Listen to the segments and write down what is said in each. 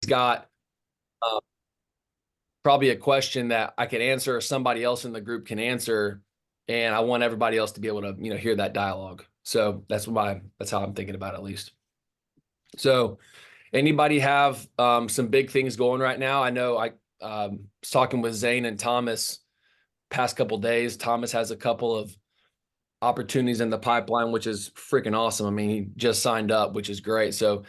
got probably a question that I can answer or somebody else in the group can answer. And I want everybody else to be able to, hear that dialogue. So that's how I'm thinking about it, at least. So anybody have some big things going right now? I know I was talking with Zane and Thomas past couple days. Thomas has a couple of opportunities in the pipeline, which is freaking awesome. I mean, he just signed up, which is great. So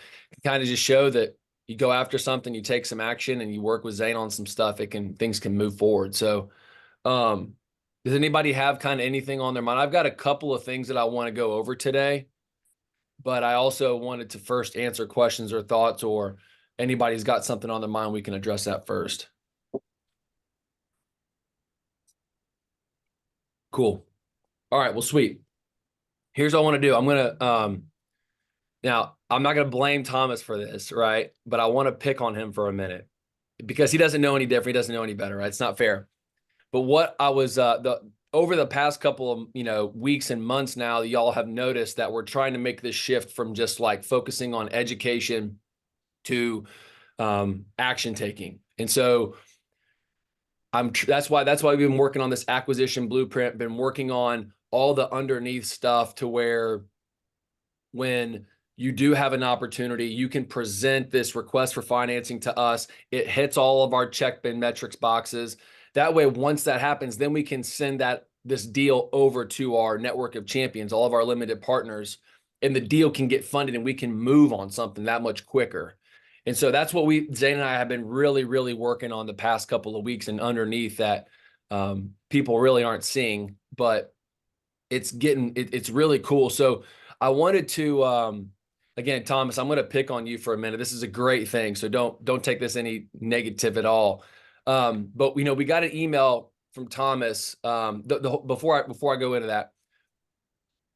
kind of just show that you go after something, you take some action, and you work with Zane on some stuff, things can move forward. So does anybody have kind of anything on their mind? I've got a couple of things that I want to go over today, but I also wanted to first answer questions or thoughts, or anybody's got something on their mind, we can address that first. Cool. All right, well, sweet. Here's what I want to do. I'm going to, now I'm not going to blame Thomas for this, right? But I want to pick on him for a minute because he doesn't know any different. He doesn't know any better, right? It's not fair. But what I was, over the past couple of, weeks and months now, y'all have noticed that we're trying to make this shift from just like focusing on education to action taking. And so that's why we've been working on this acquisition blueprint, been working on all the underneath stuff to where when you do have an opportunity, you can present this request for financing to us. It hits all of our check bin metrics boxes. That way, once that happens, then we can send this deal over to our network of champions, all of our limited partners, and the deal can get funded and we can move on something that much quicker. And so that's what Zane and I have been really, really working on the past couple of weeks, and underneath that, people really aren't seeing, but it's really cool. So I wanted to, again, Thomas, I'm going to pick on you for a minute. This is a great thing. So don't take this any negative at all. But we got an email from Thomas. Before I go into that,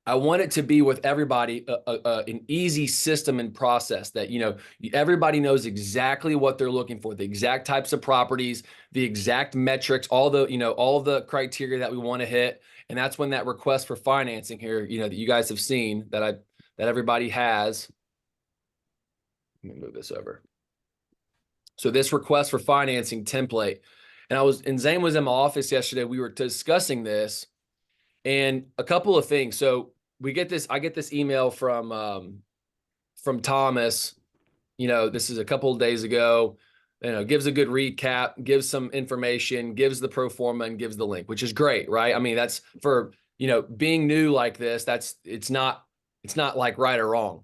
I want it to be with everybody an easy system and process that everybody knows exactly what they're looking for, the exact types of properties, the exact metrics, all the criteria that we want to hit. And that's when that request for financing here, that you guys have seen that everybody has. Let me move this over. So this request for financing template, and Zane was in my office yesterday. We were discussing this and a couple of things. So I get this email from Thomas, this is a couple of days ago, gives a good recap, gives some information, gives the pro forma, and gives the link, which is great, right? I mean, that's for, being new like this, it's not like right or wrong.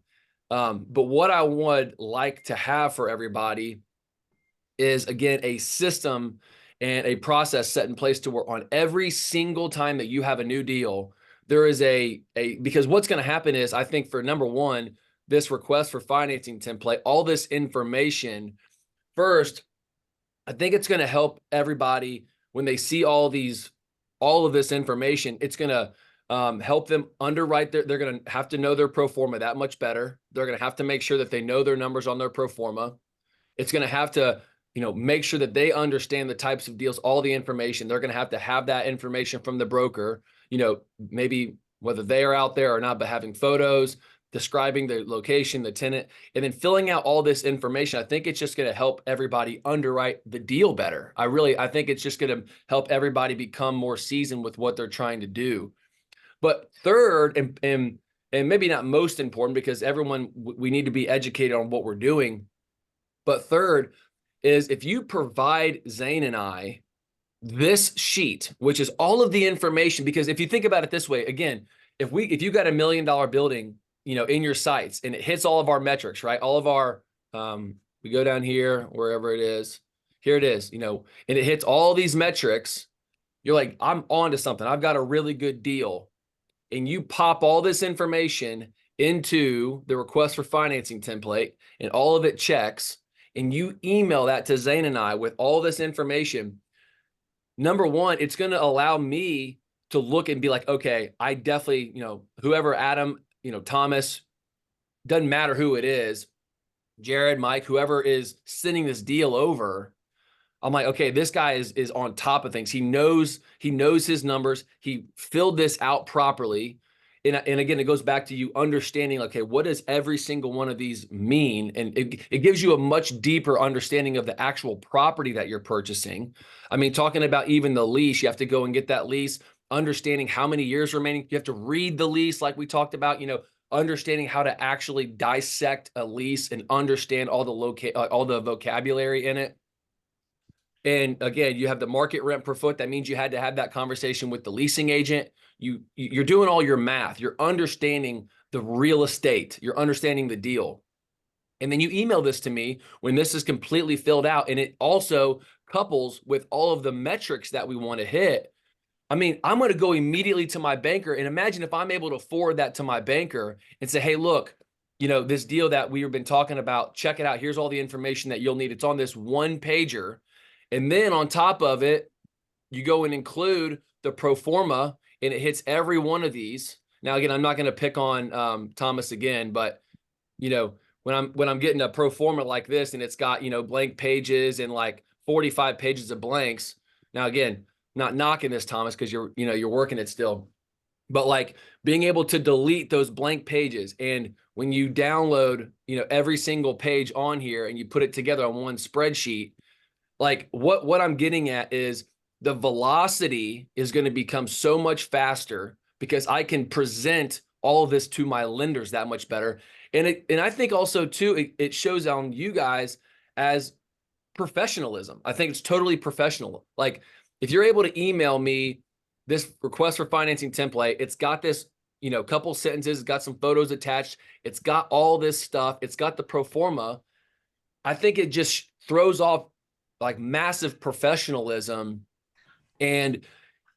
But what I would like to have for everybody is, again, a system and a process set in place to where on every single time that you have a new deal, there is because what's going to happen is, I think, for number one, this request for financing template, all this information first, I think it's going to help everybody when they see all of this information. It's going to help them underwrite they're going to have to know their pro forma that much better. They're going to have to make sure that they know their numbers on their pro forma. It's going to have to make sure that they understand the types of deals, all the information. They're going to have that information from the broker, maybe whether they are out there or not, but having photos, describing the location, the tenant, and then filling out all this information. I think it's just going to help everybody underwrite the deal better. I think it's just going to help everybody become more seasoned with what they're trying to do. But third, and maybe not most important, because we need to be educated on what we're doing. But third is, if you provide Zane and I this sheet, which is all of the information, because if you think about it this way, again, if you got $1 million building, in your sites, and it hits all of our metrics, right? All of our, we go down here, wherever it is, here it is, and it hits all these metrics, you're like, I'm on to something. I've got a really good deal. And you pop all this information into the request for financing template, and all of it checks, and you email that to Zane and I with all this information. Number one, it's going to allow me to look and be like, okay, I definitely, whoever, Adam, Thomas, doesn't matter who it is, Jared, Mike, whoever is sending this deal over, I'm like, okay, this guy is on top of things. He knows his numbers. He filled this out properly. and again, it goes back to you understanding, okay, what does every single one of these mean? And it gives you a much deeper understanding of the actual property that you're purchasing. I mean, talking about even the lease, you have to go and get that lease, understanding how many years remaining. You have to read the lease, like we talked about, understanding how to actually dissect a lease and understand all the vocabulary in it. And again, you have the market rent per foot. That means you had to have that conversation with the leasing agent. You're doing all your math. You're understanding the real estate. You're understanding the deal. And then you email this to me when this is completely filled out. And it also couples with all of the metrics that we want to hit. I mean, I'm going to go immediately to my banker. And imagine if I'm able to forward that to my banker and say, hey, look, this deal that we've been talking about, check it out. Here's all the information that you'll need. It's on this one pager. And then on top of it, you go and include the pro forma, and it hits every one of these. Now, again, I'm not going to pick on Thomas again, but when I'm getting a pro forma like this, and it's got blank pages and like 45 pages of blanks. Now, again, not knocking this, Thomas, because you're working it still, but like being able to delete those blank pages, and when you download every single page on here and you put it together on one spreadsheet. Like what I'm getting at is the velocity is going to become so much faster because I can present all of this to my lenders that much better. And I think also too, it shows on you guys as professionalism. I think it's totally professional. Like if you're able to email me this request for financing template, it's got this, couple sentences, it's got some photos attached. It's got all this stuff. It's got the pro forma. I think it just throws off like massive professionalism. And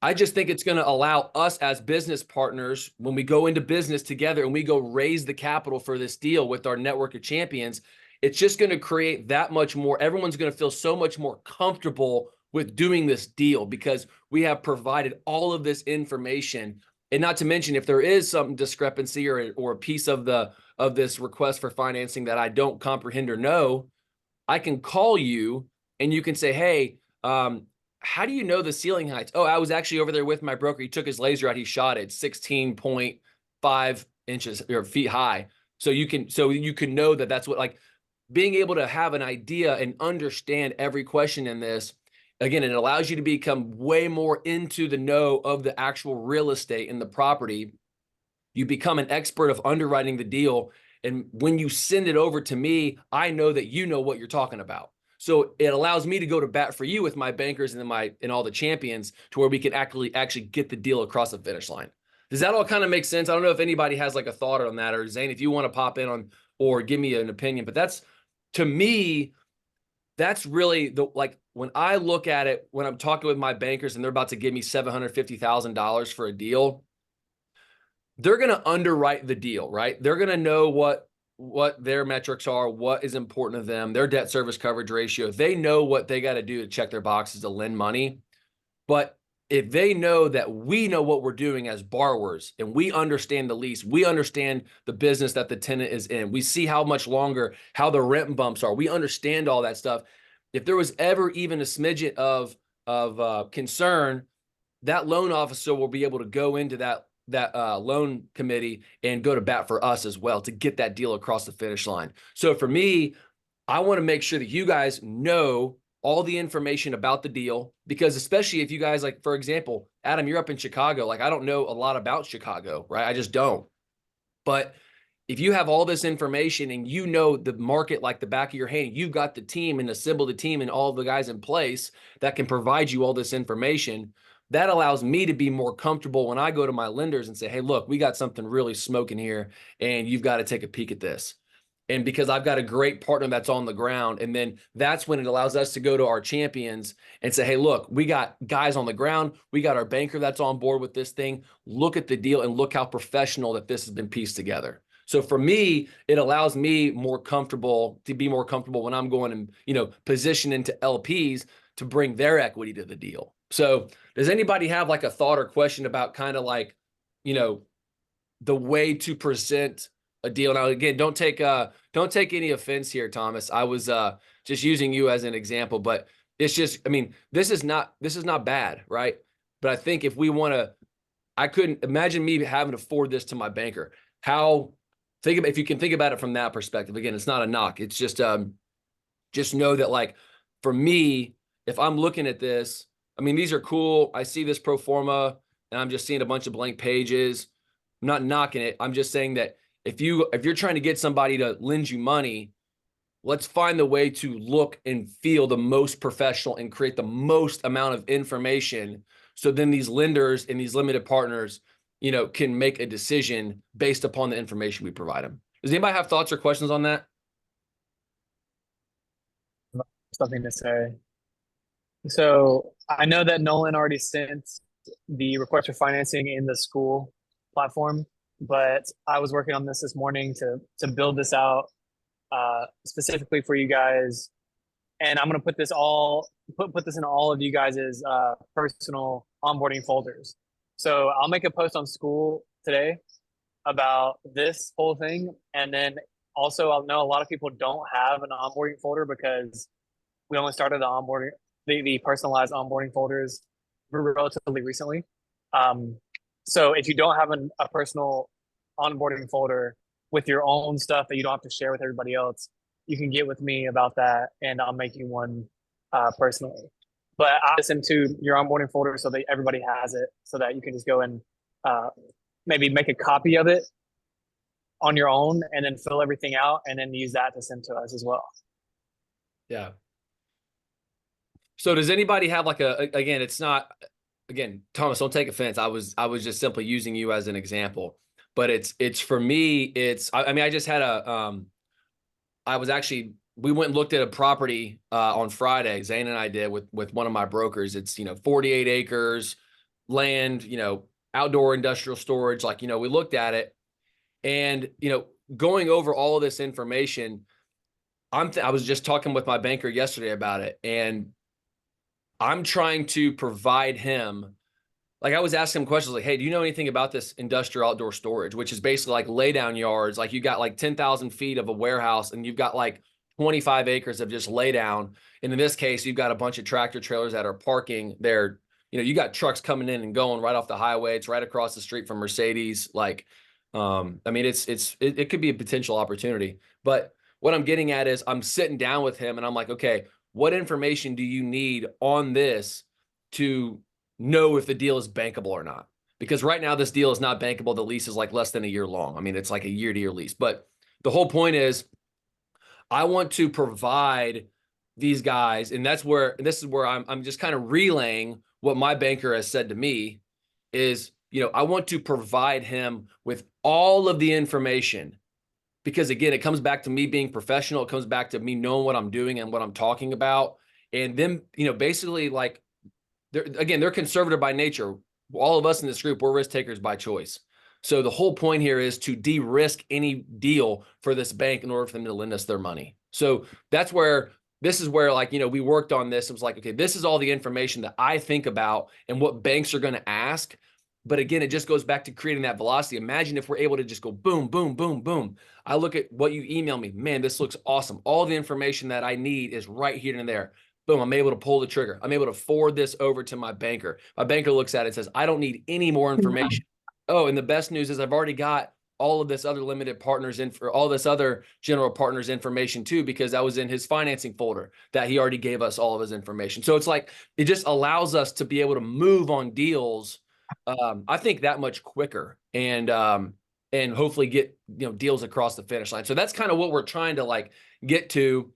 I just think it's going to allow us as business partners, when we go into business together and we go raise the capital for this deal with our network of champions, it's just going to create that much more. Everyone's going to feel so much more comfortable with doing this deal because we have provided all of this information. And not to mention, if there is some discrepancy or a piece of this request for financing that I don't comprehend or know, I can call you and you can say, hey, how do you know the ceiling heights? Oh, I was actually over there with my broker. He took his laser out. He shot it 16.5 inches or feet high. So you can know that that's what, like, being able to have an idea and understand every question in this. Again, it allows you to become way more into the know of the actual real estate and the property. You become an expert of underwriting the deal. And when you send it over to me, I know that you know what you're talking about. So it allows me to go to bat for you with my bankers and all the champions to where we can actually get the deal across the finish line. Does that all kind of make sense? I don't know if anybody has like a thought on that, or Zane, if you want to pop in on or give me an opinion, but that's, to me, that's really like when I look at it, when I'm talking with my bankers and they're about to give me $750,000 for a deal, they're going to underwrite the deal, right? They're going to know what their metrics are, what is important to them, their debt service coverage ratio. They know what they got to do to check their boxes to lend money. But if they know that we know what we're doing as borrowers and we understand the lease, we understand the business that the tenant is in, we see how much longer, how the rent bumps are, we understand all that stuff. If there was ever even a smidget of concern, that loan officer will be able to go into that loan committee and go to bat for us as well to get that deal across the finish line. So for me, I want to make sure that you guys know all the information about the deal, because especially if you guys, like, for example, Adam, you're up in Chicago. Like, I don't know a lot about Chicago, right? I just don't. But if you have all this information and you know the market like the back of your hand, you've got the team and assembled the team and all the guys in place that can provide you all this information. That allows me to be more comfortable when I go to my lenders and say, hey, look, we got something really smoking here and you've got to take a peek at this. And because I've got a great partner that's on the ground, and then that's when it allows us to go to our champions and say, hey, look, we got guys on the ground. We got our banker that's on board with this thing. Look at the deal and look how professional that this has been pieced together. So for me, it allows me to be more comfortable when I'm going and, position into LPs to bring their equity to the deal. So does anybody have like a thought or question about kind of like, the way to present a deal? Now, again, don't take any offense here, Thomas. I was just using you as an example, but it's just, this is not bad, right? But I think if we want to, I couldn't imagine me having to forward this to my banker. If you can think about it from that perspective. Again, it's not a knock. It's just know that, like, for me, if I'm looking at this, I mean, these are cool. I see this pro forma and I'm just seeing a bunch of blank pages. I'm not knocking it. I'm just saying that if you're trying to get somebody to lend you money, let's find the way to look and feel the most professional and create the most amount of information. So then these lenders and these limited partners, can make a decision based upon the information we provide them. Does anybody have thoughts or questions on that? Something to say. So I know that Nolan already sent the request for financing in the school platform, but I was working on this morning to build this out specifically for you guys, and I'm gonna put this in all of you guys' personal onboarding folders. So I'll make a post on school today about this whole thing, and then also I'll know a lot of people don't have an onboarding folder because we only started the personalized onboarding folders relatively recently. So if you don't have a personal onboarding folder with your own stuff that you don't have to share with everybody else, you can get with me about that, and I'll make you one personally. But I'll listen to your onboarding folder so that everybody has it, so that you can just go and maybe make a copy of it on your own, and then fill everything out, and then use that to send to us as well. Yeah. So does anybody have like again, it's not, again, Thomas, don't take offense. I was just simply using you as an example, but it's for me, I mean, I just had we went and looked at a property on Friday. Zane and I did with one of my brokers. It's, 48 acres land, outdoor industrial storage. Like, we looked at it, and, going over all of this information, I was just talking with my banker yesterday about it, and I'm trying to provide him, like, I was asking him questions like, hey, do you know anything about this industrial outdoor storage, which is basically like lay down yards. Like, you got like 10,000 feet of a warehouse, and you've got like 25 acres of just lay down. And in this case, you've got a bunch of tractor trailers that are parking there. You got trucks coming in and going right off the highway. It's right across the street from Mercedes. Like, I mean, it could be a potential opportunity. But what I'm getting at is, I'm sitting down with him and I'm like, okay, what information do you need on this to know if the deal is bankable or not? Because right now this deal is not bankable. The lease is like less than a year long. I mean, it's like a year-to-year lease. But the whole point is, I want to provide these guys, and this is where I'm just kind of relaying what my banker has said to me is, I want to provide him with all of the information, because again, it comes back to me being professional. It comes back to me knowing what I'm doing and what I'm talking about. And then, basically, like, they're conservative by nature. All of us in this group, we're risk takers by choice. So the whole point here is to de-risk any deal for this bank in order for them to lend us their money. So this is where, like, we worked on this. It was like, okay, this is all the information that I think about and what banks are going to ask. But again, it just goes back to creating that velocity. Imagine if we're able to just go boom, boom, boom, boom. I look at what you email me. Man, this looks awesome. All the information that I need is right here and there. Boom, I'm able to pull the trigger. I'm able to forward this over to my banker. My banker looks at it and says, I don't need any more information. Oh, and the best news is I've already got all of this other limited partners for all this other general partners information too, because that was in his financing folder that he already gave us all of his information. So it's like, it just allows us to be able to move on deals, I think, that much quicker, and hopefully get, deals across the finish line. So that's kind of what we're trying to, like, get to.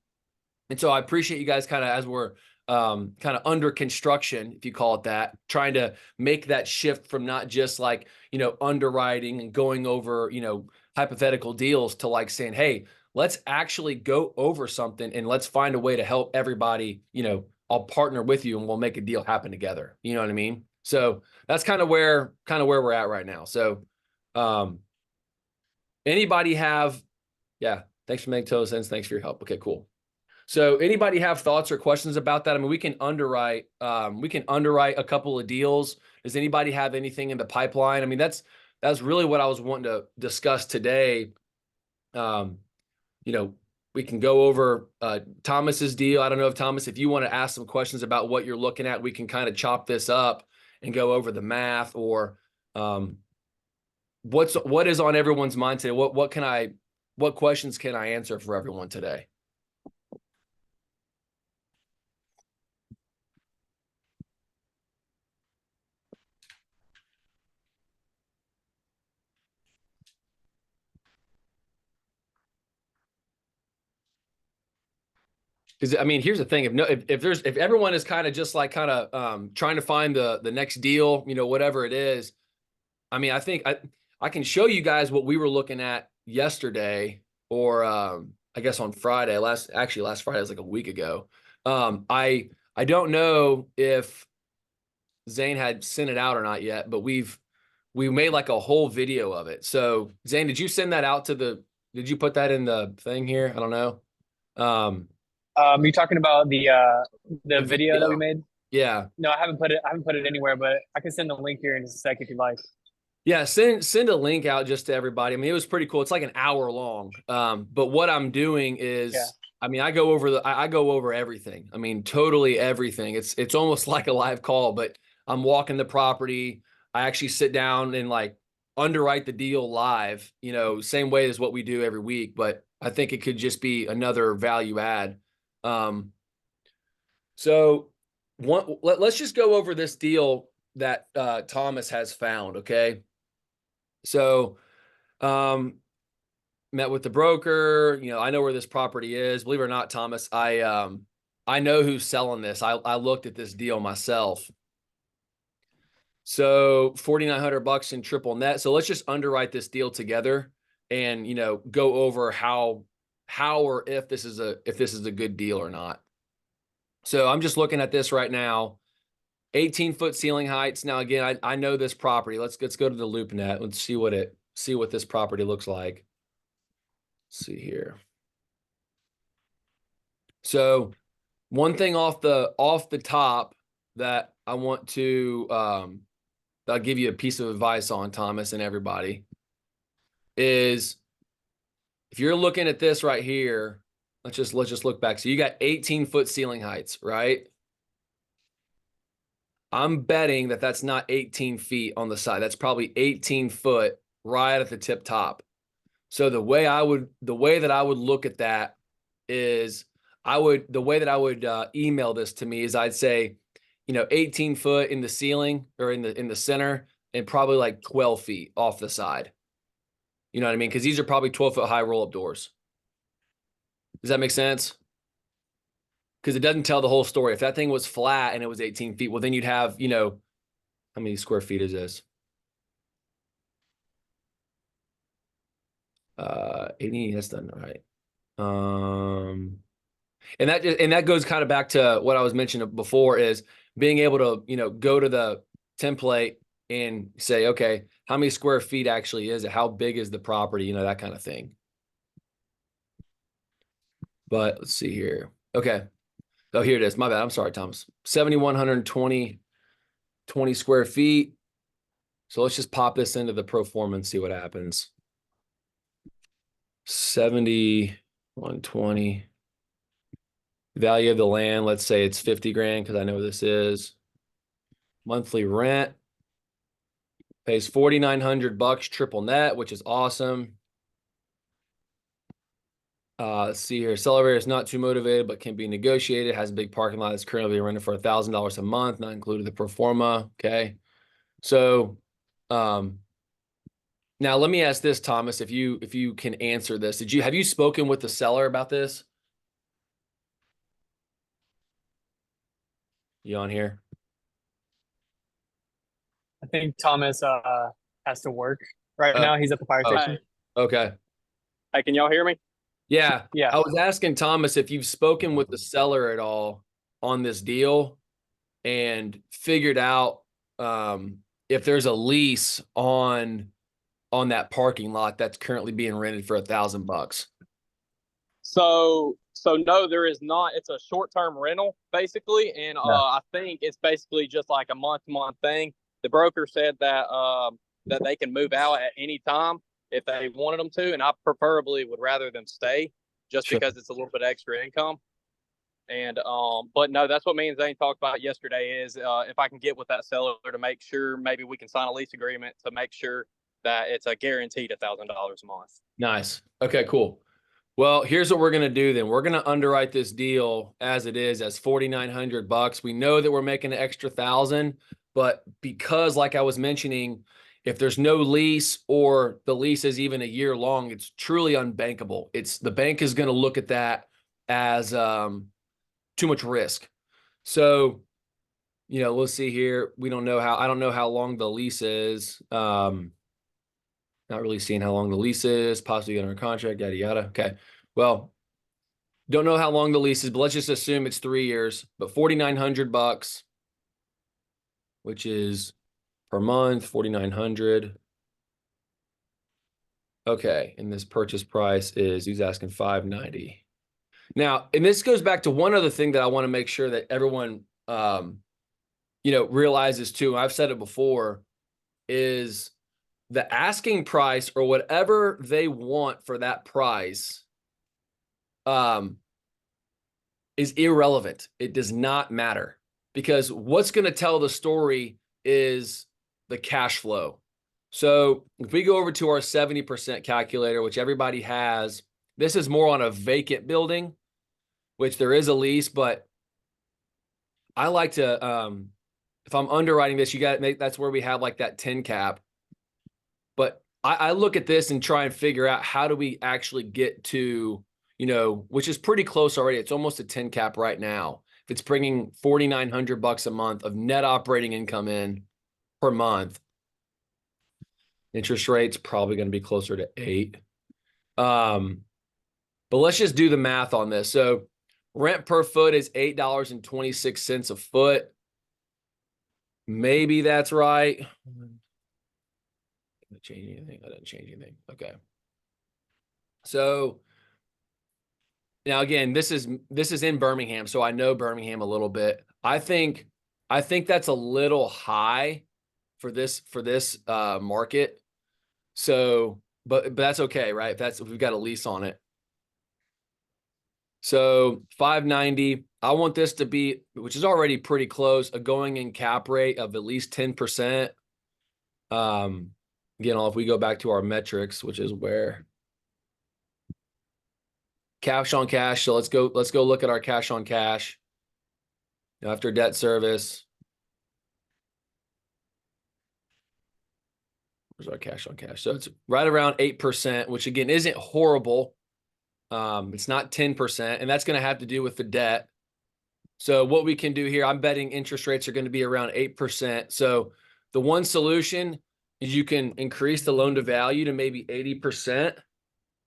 And so I appreciate you guys, kind of, as we're kind of under construction, if you call it that, trying to make that shift from not just like, underwriting and going over, hypothetical deals, to like saying, hey, let's actually go over something and let's find a way to help everybody. I'll partner with you and we'll make a deal happen together. You know what I mean? So that's kind of where we're at right now. So anybody have, yeah, thanks for making total sense. Thanks for your help. Okay, cool. So anybody have thoughts or questions about that? I mean, we can underwrite a couple of deals. Does anybody have anything in the pipeline? I mean, that's really what I was wanting to discuss today. We can go over Thomas's deal. I don't know if, Thomas, if you want to ask some questions about what you're looking at, we can kind of chop this up and go over the math, or Um, what is on everyone's mind today? What questions can I answer for everyone today? Because I mean, here's the thing: if everyone is kind of just like trying to find the next deal, whatever it is. I mean, I think I can show you guys what we were looking at yesterday, or I guess on Friday. Last Friday was like a week ago. I don't know if Zane had sent it out or not yet, but we made like a whole video of it. So Zane, did you send that out did you put that in the thing here? I don't know. You talking about the The video that we video. made? Yeah. No, I haven't put it. I haven't put it anywhere, but I can send the link here in just a sec if you like. Yeah, send a link out just to everybody. I mean, it was pretty cool. It's like an hour long. But what I'm doing Yeah. is, I mean, I go over everything. I mean, totally everything. It's almost like a live call, but I'm walking the property. I actually sit down and like underwrite the deal live, same way as what we do every week, but I think it could just be another value add. Um, so let's just go over this deal that Thomas has found, okay? So, met with the broker. I know where this property is. Believe it or not, Thomas, I know who's selling this. I looked at this deal myself. So $4,900 in triple net. So let's just underwrite this deal together and go over how or if this is a good deal or not. So I'm just looking at this right now. 18-foot ceiling heights. Now again, I know this property. Let's go to the LoopNet. Let's see what this property looks like. Let's see here. So one thing off the top that I want to I'll give you a piece of advice on, Thomas, and everybody, is if you're looking at this right here, let's just look back. So you got 18-foot ceiling heights, right? I'm betting that that's not 18 feet on the side. That's probably 18 foot right at the tip top. So the way that I would look at that is the way that I would email this to me is I'd say, 18 foot in the ceiling or in the center and probably like 12 feet off the side. You know what I mean? Because these are probably 12-foot high roll-up doors. Does that make sense? Because it doesn't tell the whole story. If that thing was flat and it was 18 feet, well, then you'd have, how many square feet is this? 80, that's done right. And that goes kind of back to what I was mentioning before is being able to, go to the template and say, okay, how many square feet actually is it? How big is the property? That kind of thing. But let's see here. Okay. Oh, here it is. My bad. I'm sorry, Thomas. 7,120 square feet. So let's just pop this into the pro forma and see what happens. 7,120. Value of the land, let's say it's 50 grand because I know this is. Monthly rent pays $4,900 triple net, which is awesome. Let's see here. Seller is not too motivated, but can be negotiated. Has a big parking lot that's currently rented for $1,000 a month, not included the pro forma. Okay. So, now let me ask this, Thomas, if you can answer this. Have you spoken with the seller about this? You on here? I think Thomas has to work right Oh, now. He's at the fire oh, station. okay. Hey, can y'all hear me? Yeah. Yeah. I was asking Thomas if you've spoken with the seller at all on this deal and figured out if there's a lease on that parking lot that's currently being rented for $1,000. So no, there is not. It's a short-term rental basically, and Yeah. I think it's basically just like a month-to-month thing. The broker said that that they can move out at any time if they wanted them to, and I preferably would rather them stay just Sure. because it's a little bit extra income. And but no, that's what me and Zane talked about yesterday is if I can get with that seller to make sure maybe we can sign a lease agreement to make sure that it's a guaranteed $1,000 a month. Nice. Okay, cool. Well, here's what we're going to do then. We're going to underwrite this deal as it is, as $4,900. We know that we're making an extra 1,000, but because like I was mentioning, if there's no lease or the lease is even a year long, it's truly unbankable. The bank is going to look at that as too much risk. So, let's see here. I don't know how long the lease is. Not really seeing how long the lease is, possibly under contract, yada, yada. Okay. Well, don't know how long the lease is, but let's just assume it's 3 years, but $4,900, which is per month, 4,900. Okay. And this purchase price is, he's asking 590. Now, and this goes back to one other thing that I want to make sure that everyone, realizes too. I've said it before, is the asking price or whatever they want for that price is irrelevant. It does not matter, because what's going to tell the story is the cash flow. So if we go over to our 70% calculator, which everybody has, this is more on a vacant building, which there is a lease, but I like to, if I'm underwriting this, you got to make, that's where we have like that 10 cap. But I look at this and try and figure out how do we actually get to, which is pretty close already. It's almost a 10 cap right now. If it's bringing $4,900 a month of net operating income in per month, interest rate's probably going to be closer to 8. But let's just do the math on this. So rent per foot is $8.26 a foot. Maybe that's right. Change anything? I didn't change anything. Okay. So now again, this is in Birmingham, so I know Birmingham a little bit. I think that's a little high for this market. So, but that's okay, right? If we've got a lease on it. So 590. I want this to be, which is already pretty close, a going in cap rate of at least 10%. Again, if we go back to our metrics, which is where cash on cash. So let's go look at our cash on cash after debt service. Where's our cash on cash? So it's right around 8%, which again isn't horrible. It's not 10%, and that's going to have to do with the debt. So what we can do here, I'm betting interest rates are going to be around 8%. So the one solution is you can increase the loan to value to maybe 80%.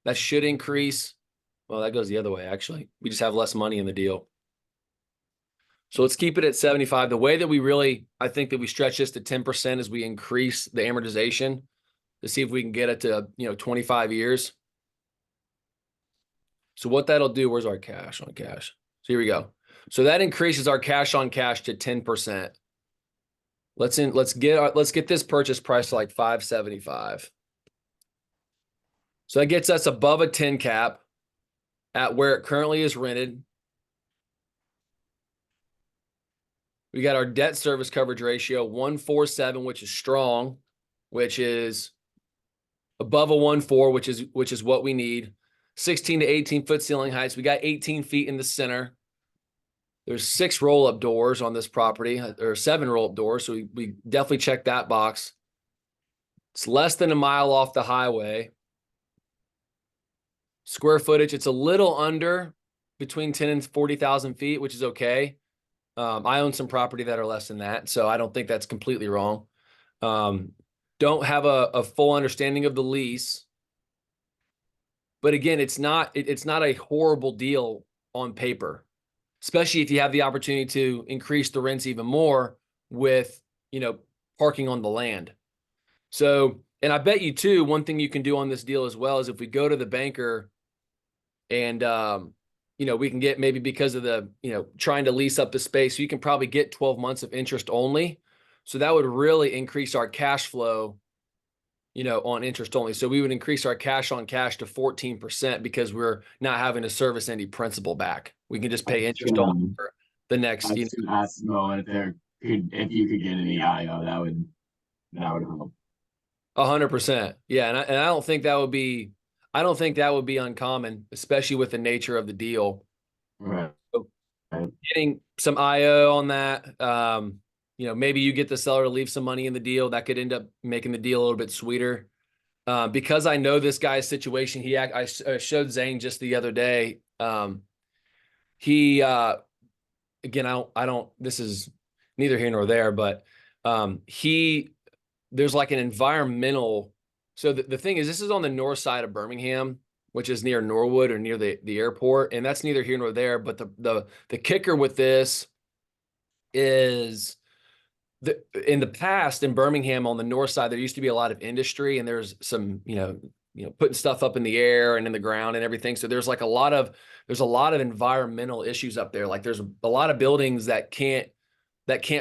That should increase. Well, that goes the other way, actually. We just have less money in the deal. So let's keep it at 75. The way that I think that we stretch this to 10% is we increase the amortization to see if we can get it to, 25 years. So what that'll do, where's our cash on cash? So here we go. So that increases our cash on cash to 10%. Let's get this purchase price to like 575. So that gets us above a 10 cap at where it currently is rented. We got our debt service coverage ratio 147, which is strong, which is above a 1.4, which is what we need. 16 to 18 foot ceiling heights. We got 18 feet in the center. There's 6 roll-up doors on this property, or 7 roll-up doors. So we definitely check that box. It's less than a mile off the highway. Square footage, it's a little under between 10 and 40,000 feet, which is okay. I own some property that are less than that, so I don't think that's completely wrong. Don't have a full understanding of the lease. But again, it's not a horrible deal on paper, especially if you have the opportunity to increase the rents even more with, parking on the land. So, and I bet you too, one thing you can do on this deal as well is if we go to the banker and, we can get maybe because of the, trying to lease up the space, you can probably get 12 months of interest only. So that would really increase our cash flow, on interest only. So we would increase our cash on cash to 14% because we're not having to service any principal back. We can just pay interest on for the next, I was gonna ask Mo if you could get any IO, that would help. 100%. Yeah. And I don't think that would be, uncommon, especially with the nature of the deal. Right. So getting some IO on that, maybe you get the seller to leave some money in the deal that could end up making the deal a little bit sweeter. Because I know this guy's situation, I showed Zane just the other day. He, again, I don't, this is neither here nor there, but there's like an environmental. So the thing is, this is on the north side of Birmingham, which is near Norwood or near the airport. And that's neither here nor there. But the kicker with this is in the past in Birmingham on the north side, there used to be a lot of industry, and there's some, putting stuff up in the air and in the ground and everything. So there's a lot of environmental issues up there. Like there's a lot of buildings that can't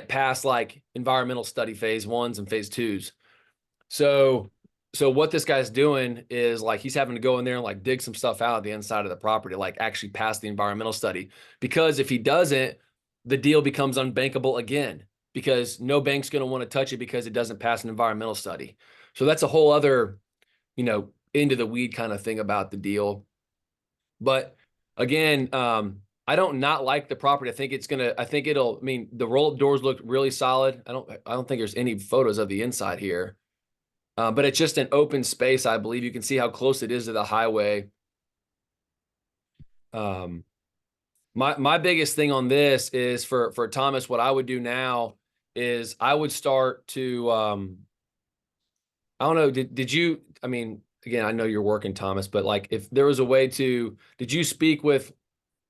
pass like environmental study phase 1s and phase 2s. So what this guy's doing is like, he's having to go in there and like dig some stuff out of the inside of the property, like actually pass the environmental study, because if he doesn't, the deal becomes unbankable again, because no bank's going to want to touch it because it doesn't pass an environmental study. So that's a whole other, into the weed kind of thing about the deal. But again, I don't not like the property. The roll-up doors look really solid. I don't think there's any photos of the inside here. But it's just an open space. I believe you can see how close it is to the highway. My biggest thing on this is for Thomas, what I would do now is I would start to, I don't know, did you, again, I know you're working, Thomas, but like if there was a way did you speak with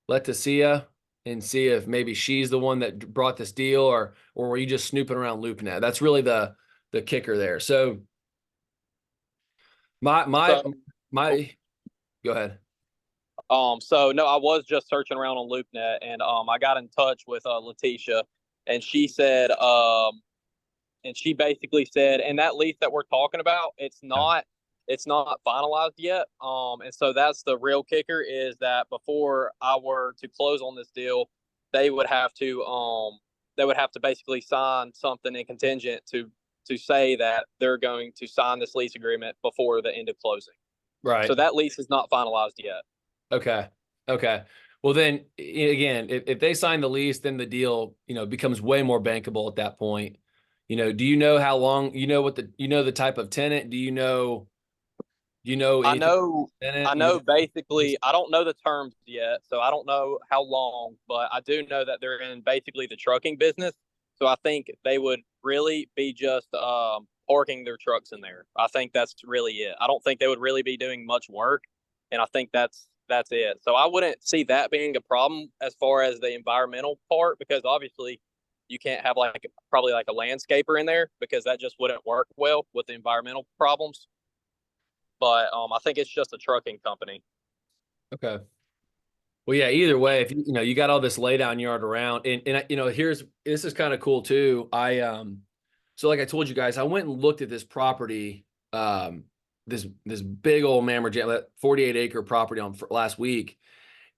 Leticia and see if maybe she's the one that brought this deal, or were you just snooping around LoopNet? That's really the kicker there. So my go ahead. So no, I was just searching around on LoopNet, and I got in touch with Leticia, and she said, and she basically said, and that lease that we're talking about, it's not finalized yet. And so that's the real kicker, is that before I were to close on this deal, they would have to basically sign something in contingent to say that they're going to sign this lease agreement before the end of closing. Right. So that lease is not finalized yet. Okay. Well, then again, if they sign the lease, then the deal, becomes way more bankable at that point. Do you know how long, the type of tenant? I know basically, I don't know the terms yet, so I don't know how long, but I do know that they're in basically the trucking business. So I think they would really be just parking their trucks in there. I think that's really it. I don't think they would really be doing much work, and I think that's it. So I wouldn't see that being a problem as far as the environmental part, because obviously you can't have probably a landscaper in there, because that just wouldn't work well with the environmental problems. But I think it's just a trucking company. Okay. Well, yeah, either way, if you got all this lay down yard around, and this is kind of cool too. So like I told you guys, I went and looked at this property, this big old Mamre Jam, that 48-acre property last week.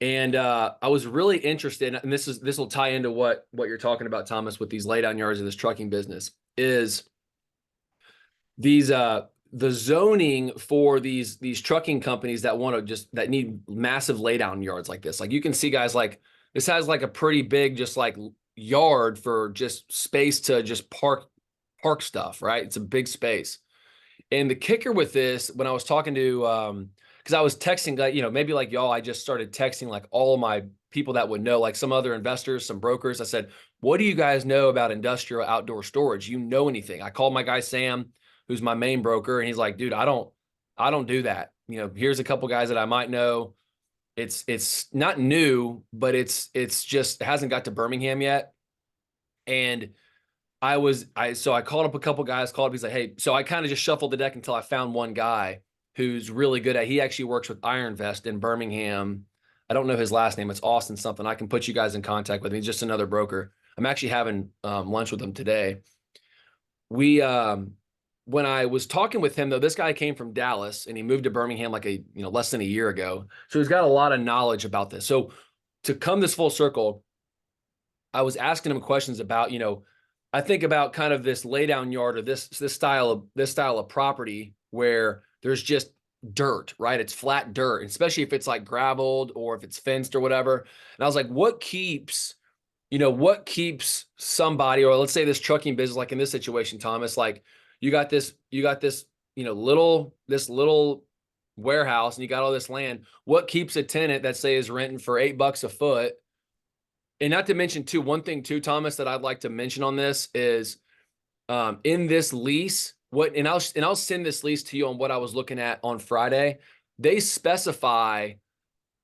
And I was really interested, and this will tie into what you're talking about, Thomas, with these lay down yards in this trucking business, is these the zoning for these trucking companies that need massive lay down yards like this. Like you can see guys, like this has like a pretty big just like yard for just space to just park stuff, right? It's a big space. And the kicker with this, when I was talking to because I was texting, maybe like y'all, I just started texting like all of my people that would know, like some other investors, some brokers. I said, what do you guys know about industrial outdoor storage? You know anything? I called my guy Sam, who's my main broker, and he's like, dude, I don't do that. Here's a couple guys that I might know. It's not new, but it's just, it hasn't got to Birmingham yet. And so I called up a couple guys, he's like, hey, so I kind of just shuffled the deck until I found one guy who's really good he actually works with IronVest in Birmingham. I don't know his last name. It's Austin something. I can put you guys in contact with him. He's just another broker. I'm actually having lunch with him today. when I was talking with him, though, this guy came from Dallas and he moved to Birmingham like less than a year ago. So he's got a lot of knowledge about this. So to come this full circle, I was asking him questions about, I think about kind of this laydown yard or this style of property where there's just dirt, right? It's flat dirt, especially if it's like graveled or if it's fenced or whatever. And I was like, what keeps somebody, or let's say this trucking business, like in this situation, Thomas, like you got this, little warehouse and you got all this land. What keeps a tenant that say is renting for $8 a foot? And not to mention too, one thing too, Thomas, that I'd like to mention on this is in this lease, I'll send this lease to you on what I was looking at on Friday. They specify,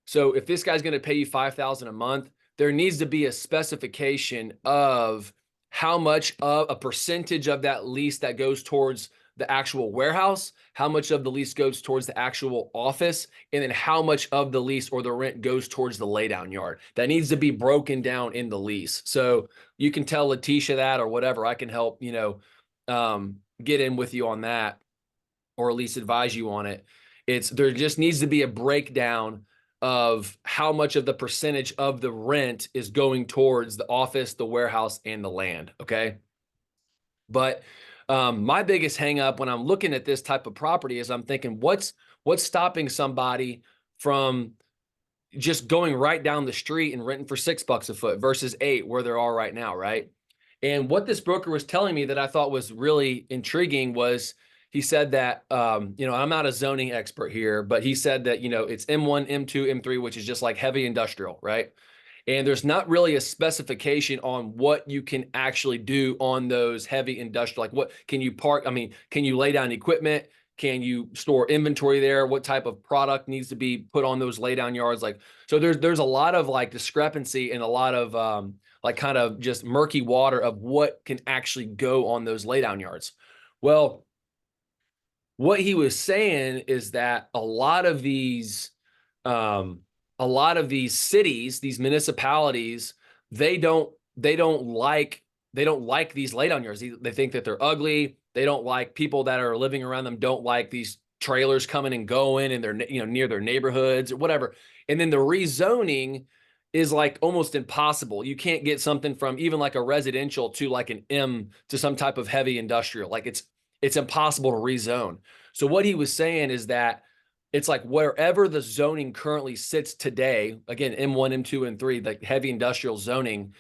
so if this guy's going to pay you $5,000 a month, there needs to be a specification of how much of a percentage of that lease that goes towards the actual warehouse, how much of the lease goes towards the actual office, and then how much of the lease or the rent goes towards the laydown yard. That needs to be broken down in the lease. So you can tell Letitia that or whatever. I can help, get in with you on that, or at least advise you on it. There just needs to be a breakdown of how much of the percentage of the rent is going towards the office, the warehouse, and the land. Okay. But my biggest hang up when I'm looking at this type of property is I'm thinking, what's stopping somebody from just going right down the street and renting for $6 a foot versus $8 where they are right now, right? And what this broker was telling me that I thought was really intriguing was he said that, I'm not a zoning expert here, but he said that, it's M1, M2, M3, which is just like heavy industrial, right? And there's not really a specification on what you can actually do on those heavy industrial, like what can you park? I mean, can you lay down equipment? Can you store inventory there? What type of product needs to be put on those laydown yards? Like, so there's a lot of like discrepancy and a lot of like kind of just murky water of what can actually go on those laydown yards. Well, what he was saying is that a lot of these cities, these municipalities, they don't like these laydown yards. They think that they're ugly. They don't like people that are living around them, don't like these trailers coming and going and they're, near their neighborhoods or whatever. And then the rezoning is like almost impossible. You can't get something from even like a residential to like an M to some type of heavy industrial. Like it's impossible to rezone. So what he was saying is that it's like wherever the zoning currently sits today, again, M1, M2, and 3, like heavy industrial zoning,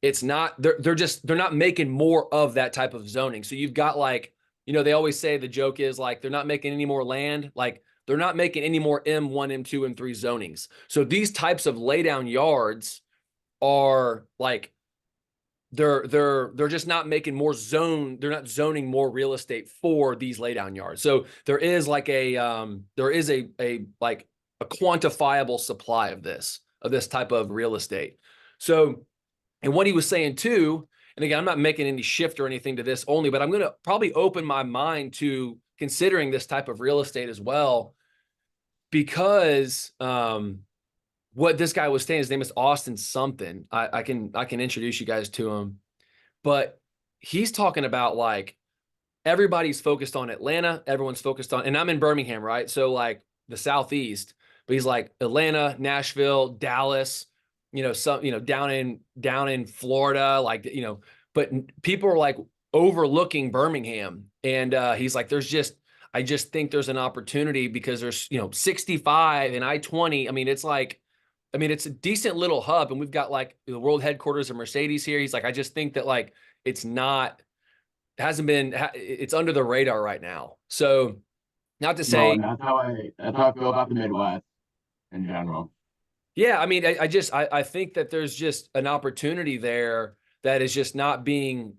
it's not, they're not making more of that type of zoning. So you've got like, they always say the joke is like, they're not making any more land. Like they're not making any more M1, M2, and 3 zonings. So these types of laydown yards are like, they're just not making more they're not zoning more real estate for these laydown yards. So there is like a like a quantifiable supply of this type of real estate. So, and what he was saying too, and again, I'm not making any shift or anything to this only, but I'm going to probably open my mind to considering this type of real estate as well, because what this guy was saying, his name is Austin something. I can introduce you guys to him, but he's talking about like everybody's focused on Atlanta, everyone's focused on, and I'm in Birmingham, right? So like the Southeast, but he's like Atlanta, Nashville, Dallas, down in Florida, like, but people are like overlooking Birmingham. And he's like, I just think there's an opportunity because there's, 65 and I-20. I mean, it's a decent little hub, and we've got like the world headquarters of Mercedes here. He's like, I just think that like, it's under the radar right now. So not to say, Well, that's how I feel about the Midwest in general. yeah, I mean, I think that there's just an opportunity there that is just not being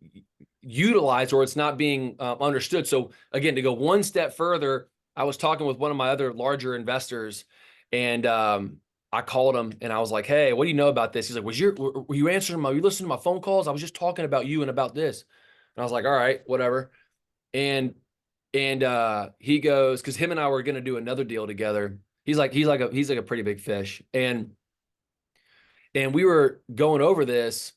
utilized, or it's not being understood. So again, to go one step further, I was talking with one of my other larger investors, and I called him and I was like, hey, what do you know about this? He's like, were you were you listening to my phone calls? I was just talking about you and about this. And I was like, all right, whatever. And he goes, because him and I were going to do another deal together. He's like a pretty big fish. And we were going over this,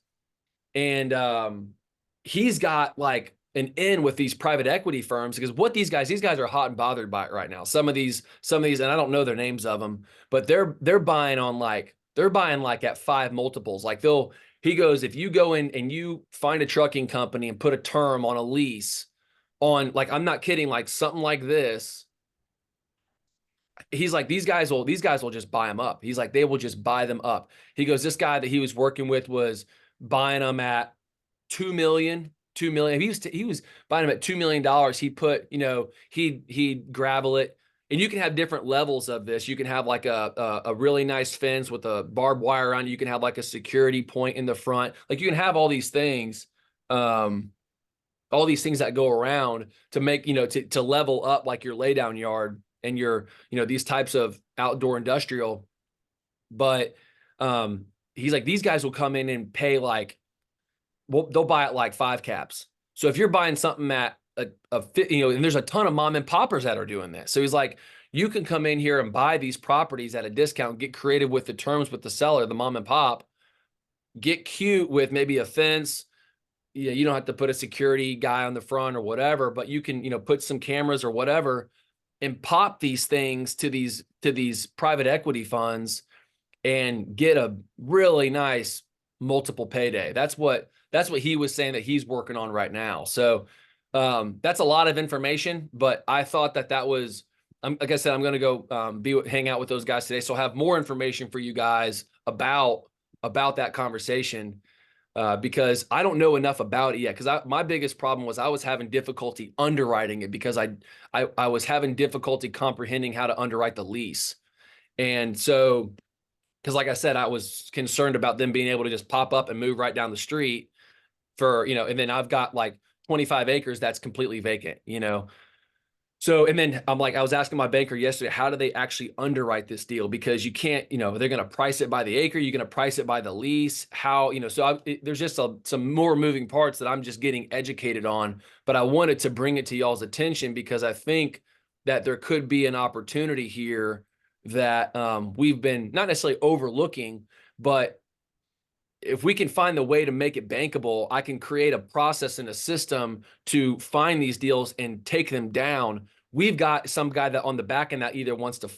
and he's got like an in with these private equity firms, because what these guys are hot and bothered by it right now. Some of these, and I don't know their names of them, but they're buying on like, at 5 multiples. Like he goes, if you go in and you find a trucking company and put a term on a lease on, like, I'm not kidding, like something like this, he's like, these guys will just buy them up. He's like, they will just buy them up. He goes, this guy that he was working with was buying them at 2 million. He was buying them at $2 million. He'd put, he'd gravel it. And you can have different levels of this. You can have like a really nice fence with a barbed wire around it. You can have like a security point in the front. Like, you can have all these things, that go around to make, to level up like your laydown yard and your, these types of outdoor industrial. But he's like, these guys will come in and pay like, well, they'll buy it like 5 caps. So if you're buying something at and there's a ton of mom and poppers that are doing this. So he's like, you can come in here and buy these properties at a discount, get creative with the terms with the seller, the mom and pop, get cute with maybe a fence. Yeah, you don't have to put a security guy on the front or whatever, but you can, put some cameras or whatever and pop these things to these private equity funds and get a really nice multiple payday. That's what he was saying that he's working on right now. So that's a lot of information, but I thought that was, like I said, I'm going to go hang out with those guys today. So I'll have more information for you guys about that conversation, because I don't know enough about it yet. Because my biggest problem was I was having difficulty underwriting it, because I was having difficulty comprehending how to underwrite the lease. And so, because like I said, I was concerned about them being able to just pop up and move right down the street for, and then I've got like 25 acres that's completely vacant, So, and then I was asking my banker yesterday, how do they actually underwrite this deal? Because you can't, they're going to price it by the acre. You're going to price it by the lease. How, so there's just some more moving parts that I'm just getting educated on, but I wanted to bring it to y'all's attention because I think that there could be an opportunity here that we've been not necessarily overlooking, but if we can find the way to make it bankable, I can create a process and a system to find these deals and take them down. We've got some guy that on the back end that either wants to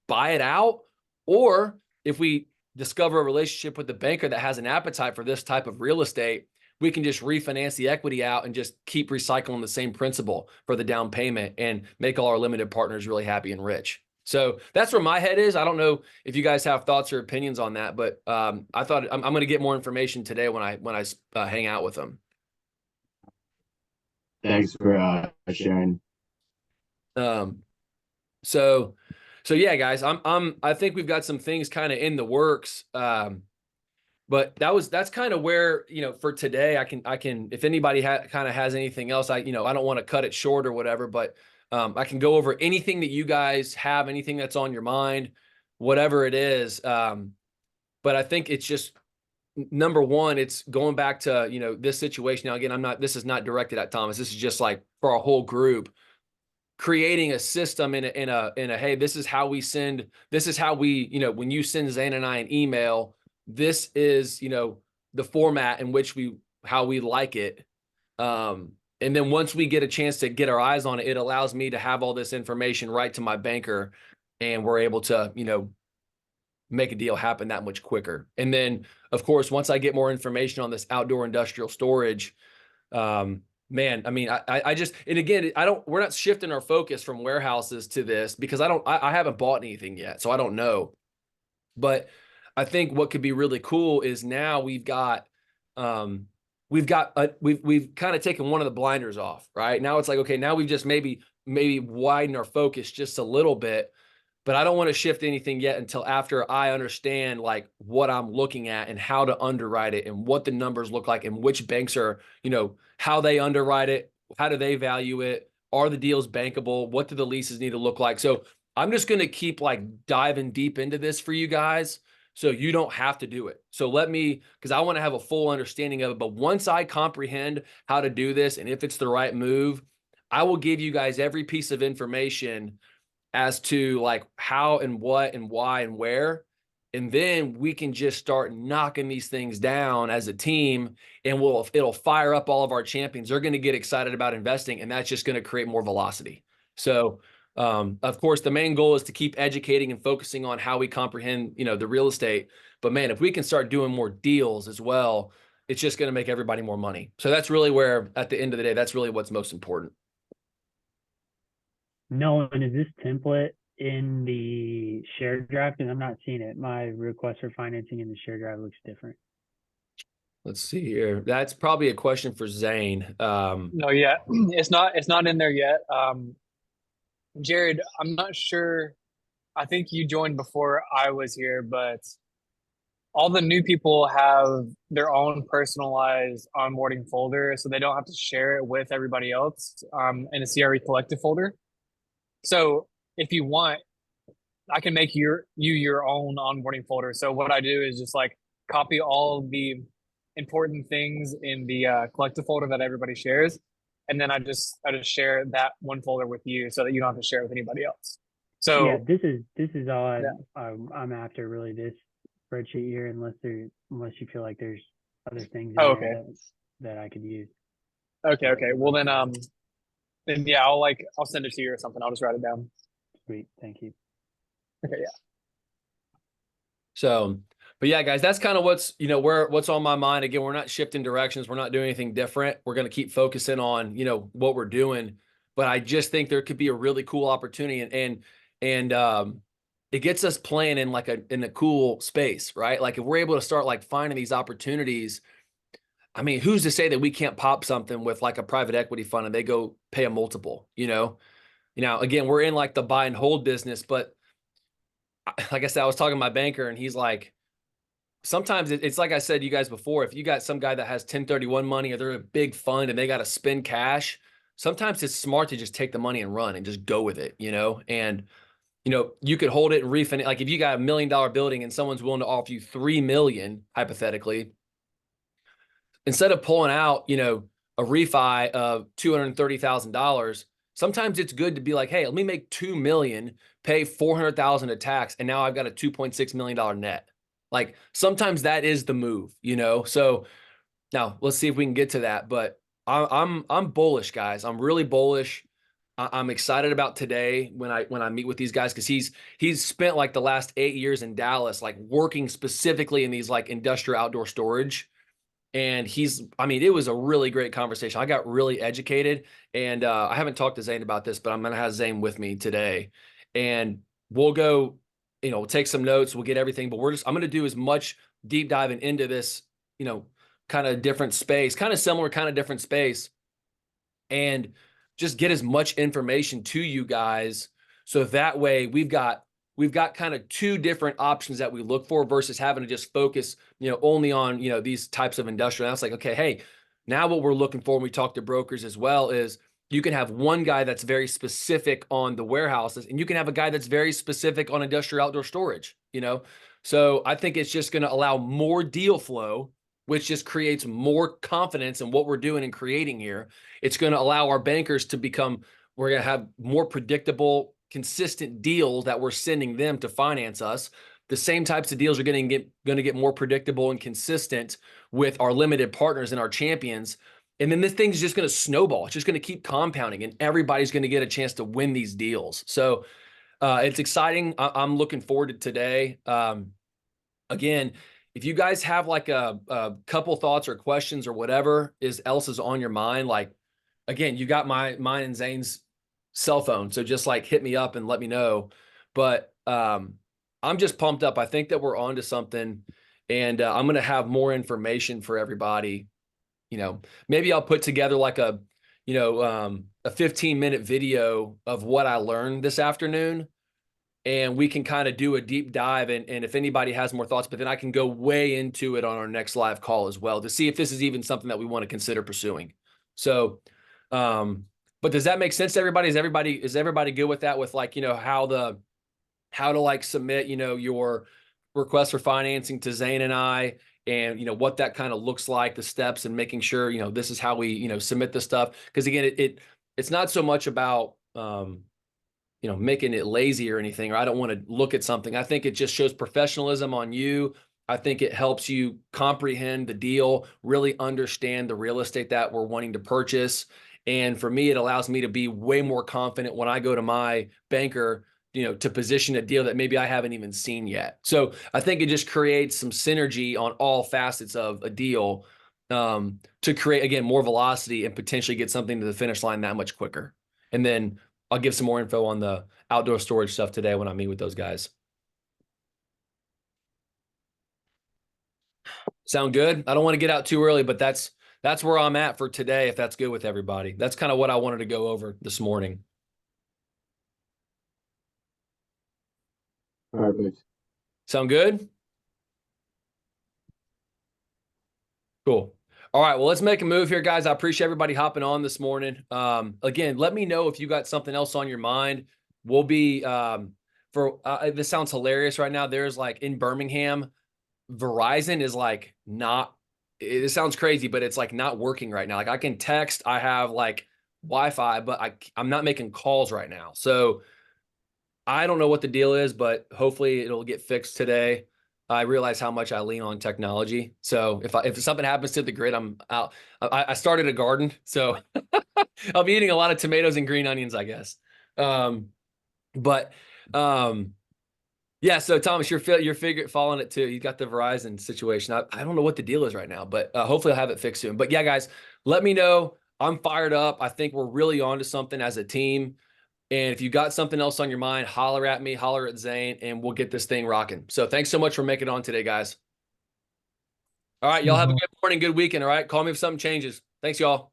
buy it out, or if we discover a relationship with the banker that has an appetite for this type of real estate, we can just refinance the equity out and just keep recycling the same principal for the down payment and make all our limited partners really happy and rich. So that's where my head is. I don't know if you guys have thoughts or opinions on that, but I thought I'm going to get more information today when I hang out with them. Thanks for sharing. So yeah, guys, I think we've got some things kind of in the works. But that's kind of where, for today, I can, if anybody kind of has anything else, I don't want to cut it short or whatever, but I can go over anything that you guys have, anything that's on your mind, whatever it is. But I think it's just, number one, it's going back to, this situation. Now, again, this is not directed at Thomas. This is just like for our whole group, creating a system in a, hey, this is how we, when you send Zane and I an email, this is, the format in which how we like it. And then once we get a chance to get our eyes on it, it allows me to have all this information right to my banker, and we're able to, make a deal happen that much quicker. And then, of course, once I get more information on this outdoor industrial storage, man, I mean, I just, and again, we're not shifting our focus from warehouses to this because I haven't bought anything yet, so I don't know. But I think what could be really cool is now we've kind of taken one of the blinders off, right? Now it's like, okay, now we've just maybe widen our focus just a little bit, but I don't want to shift anything yet until after I understand like what I'm looking at and how to underwrite it and what the numbers look like and which banks are, how they underwrite it, how do they value it? Are the deals bankable? What do the leases need to look like? So I'm just going to keep like diving deep into this for you guys, so you don't have to do it. So because I want to have a full understanding of it. But once I comprehend how to do this and if it's the right move, I will give you guys every piece of information as to like how and what and why and where. And then we can just start knocking these things down as a team, and it'll fire up all of our champions. They're going to get excited about investing, and that's just going to create more velocity. So, of course, the main goal is to keep educating and focusing on how we comprehend, the real estate. But man, if we can start doing more deals as well, it's just going to make everybody more money. So that's really where, at the end of the day, that's really what's most important. No, and is this template in the share drive? Because I'm not seeing it. My request for financing in the share drive looks different. Let's see here. That's probably a question for Zane. No, yeah, it's not in there yet. Jared, I'm not sure. I think you joined before I was here, but all the new people have their own personalized onboarding folder, so they don't have to share it with everybody else in a CRE collective folder. So if you want, I can make your own onboarding folder. So what I do is just like copy all the important things in the collective folder that everybody shares, and then I just share that one folder with you so that you don't have to share it with anybody else. So yeah, this is all Yeah. I'm after, really, this spreadsheet here, unless you feel like there's other things in Oh, there okay. that I could use. Okay. Well then yeah, I'll send it to you or something. I'll just write it down. Sweet, thank you. Okay, yeah. So, but yeah, guys, that's kind of what's on my mind. Again, we're not shifting directions. We're not doing anything different. We're going to keep focusing on, what we're doing. But I just think there could be a really cool opportunity, and it gets us playing in in a cool space, right? Like if we're able to start like finding these opportunities, I mean, who's to say that we can't pop something with like a private equity fund and they go pay a multiple, again, we're in like the buy and hold business, but like I said, I was talking to my banker and he's like, sometimes it's like I said to you guys before, if you got some guy that has 1031 money or they're a big fund and they got to spend cash, sometimes it's smart to just take the money and run and just go with it, and you could hold it and refinance. Like if you got $1 million building and someone's willing to offer you 3 million, hypothetically, instead of pulling out, a refi of $230,000, sometimes it's good to be like, hey, let me make 2 million, pay 400,000 of tax, and now I've got a $2.6 million net. Like sometimes that is the move, So now let's see if we can get to that. But I'm bullish, guys. I'm really bullish. I'm excited about today when I meet with these guys, because he's spent like the last 8 years in Dallas, like working specifically in these like industrial outdoor storage. And it was a really great conversation. I got really educated, and I haven't talked to Zane about this, but I'm going to have Zane with me today, and we'll go, take some notes. We'll get everything, but I'm going to do as much deep diving into this, kind of different space, kind of similar, kind of different space, and just get as much information to you guys. So that way we've got kind of two different options that we look for versus having to just focus, only on, these types of industrial. And I was like, okay, hey, now what we're looking for when we talk to brokers as well is you can have one guy that's very specific on the warehouses, and you can have a guy that's very specific on industrial outdoor storage, So I think it's just going to allow more deal flow, which just creates more confidence in what we're doing and creating here. It's going to allow our bankers to we're going to have more predictable, consistent deals that we're sending them to finance us. The same types of deals are going to get more predictable and consistent with our limited partners and our champions. And then this thing's just going to snowball. It's just going to keep compounding, and everybody's going to get a chance to win these deals. So it's exciting. I'm looking forward to today. Again, if you guys have like a couple thoughts or questions or whatever else is on your mind, like, again, you got mine and Zane's cell phone. So just like hit me up and let me know. But I'm just pumped up. I think that we're on to something, and I'm going to have more information for everybody. Maybe I'll put together like a 15-minute video of what I learned this afternoon, and we can kind of do a deep dive. And if anybody has more thoughts, but then I can go way into it on our next live call as well to see if this is even something that we want to consider pursuing. So, but does that make sense to everybody? Is everybody good with that? With like, how to like submit, your request for financing to Zane and I, and, what that kind of looks like, the steps, and making sure, this is how we, submit the stuff. Because again, it's not so much about, making it lazy or anything, or I don't want to look at something. I think it just shows professionalism on you. I think it helps you comprehend the deal, really understand the real estate that we're wanting to purchase. And for me, it allows me to be way more confident when I go to my banker, to position a deal that maybe I haven't even seen yet. So I think it just creates some synergy on all facets of a deal, to create, again, more velocity and potentially get something to the finish line that much quicker. And then I'll give some more info on the outdoor storage stuff today when I meet with those guys. Sound good? I don't want to get out too early, but that's where I'm at for today, if that's good with everybody. That's kind of what I wanted to go over this morning. Perfect. Sound good? Cool. All right, well, let's make a move here, guys. I appreciate everybody hopping on this morning. Again, let me know if you got something else on your mind. We'll be, this sounds hilarious right now. There's like in Birmingham, Verizon is like not, it sounds crazy, but it's like not working right now. Like I can text, I have like Wi-Fi, but I'm not making calls right now. So I don't know what the deal is, but hopefully it'll get fixed today. I realize how much I lean on technology. So if something happens to the grid, I'm out. I started a garden, so I'll be eating a lot of tomatoes and green onions, I guess. Yeah. So Thomas, you're following it too. You got the Verizon situation. I don't know what the deal is right now, but hopefully I'll have it fixed soon. But yeah, guys, let me know. I'm fired up. I think we're really onto something as a team. And if you got something else on your mind, holler at me, holler at Zane, and we'll get this thing rocking. So thanks so much for making it on today, guys. All right, y'all have a good morning, good weekend. All right, call me if something changes. Thanks, y'all.